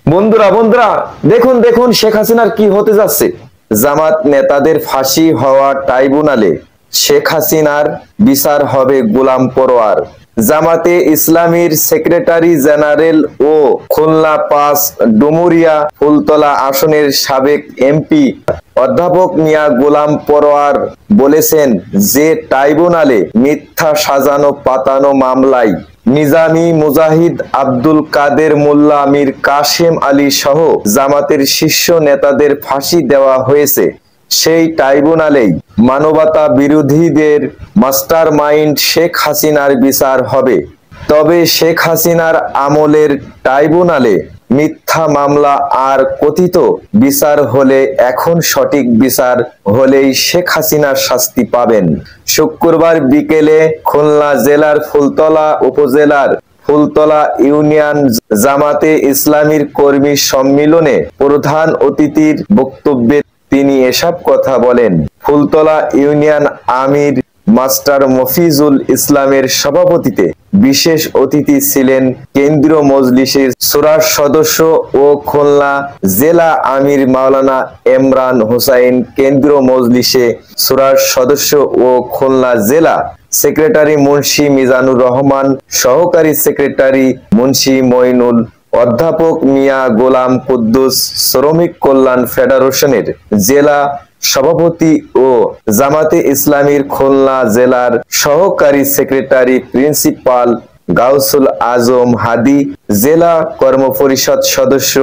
বন্ধুরা বন্ধুরা দেখুন দেখুন শেখ হাসিনার কি হতে যাচ্ছে। জামাত নেতাদের ফাঁসি হওয়া ট্রাইব্যুনালে শেখ হাসিনার বিচার হবে গোলাম পরোয়ার। জামাতে ইসলামীর সেক্রেটারি জেনারেল ও খুলনা ৫ ডুমুরিয়া ফুলতলা আসনের সাবেক এমপি অধ্যাপক মিয়া গোলাম পরোয়ার বলেছেন যে ট্রাইব্যুনালে মিথ্যা সাজানো পাতানো মামলায় নিজামী মুজাহিদ আব্দুল কাদের মোল্লা মীর কাসেম আলী সহ জামাতের শীর্ষ নেতাদের ফাঁসি দেওয়া হয়েছে, সেই ট্রাইব্যুনালেই মানবতা বিরোধীদের মাস্টারমাইন্ড শেখ হাসিনার বিচার হবে। তবে শেখ হাসিনার আমলের ট্রাইব্যুনালে মিথ্যা মামলা আর কথিত বিচার হলে এখন সঠিক বিচার হলেই শেখ হাসিনা শাস্তি পাবেন। শুক্রবার বিকেলে খুলনা জেলার ফুলতলা উপজেলার ফুলতলা ইউনিয়ন জামাতে ইসলামীর কর্মী সম্মেলনে প্রধান অতিথির বক্তব্যে তিনি এসব কথা বলেন। ফুলতলা ইউনিয়ন আমির মাস্টার মফিজুল ইসলামের সভাপতিত্বে বিশেষ অতিথি ছিলেন কেন্দ্রীয় মজলিসের শূরার সদস্য ও খুলনা জেলা আমির মাওলানা ইমরান হোসাইন, কেন্দ্রীয় মজলিসে শূরার সদস্য ও খুলনা জেলা সেক্রেটারি মুন্সি মিজানুর রহমান, সহকারী সেক্রেটারি মুন্সি মইনুল, অধ্যাপক মিয়া গোলাম কুদ্দুস, শ্রমিক কল্যাণ ফেডারেশনের জেলা সভাপতি ও জামাতে ইসলামীর খুলনা জেলার সহকারী সেক্রেটারি প্রিন্সিপাল গাউসুল আজম হাদি, জেলা কর্মপরিষদ সদস্য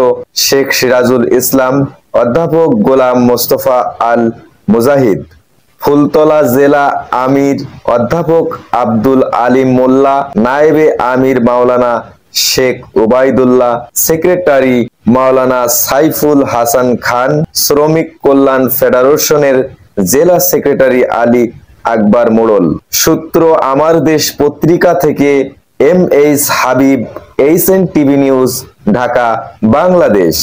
শেখ সিরাজুল ইসলাম, অধ্যাপক গোলাম মোস্তফা আল মুজাহিদ, ফুলতলা জেলা আমির অধ্যাপক আব্দুল আলিম মোল্লা, নায়েবে আমির মাওলানা শেখ ওবায়দুল্লাহ, সেক্রেটারি মাওলানা সাইফুল হাসান খান, শ্রমিক কল্যাণ ফেডারেশনের জেলা সেক্রেটারি আলী আকবর মোড়ল। সূত্র আমার দেশ পত্রিকা থেকে M H Habib, HN TV news, Dhaka, Bangladesh.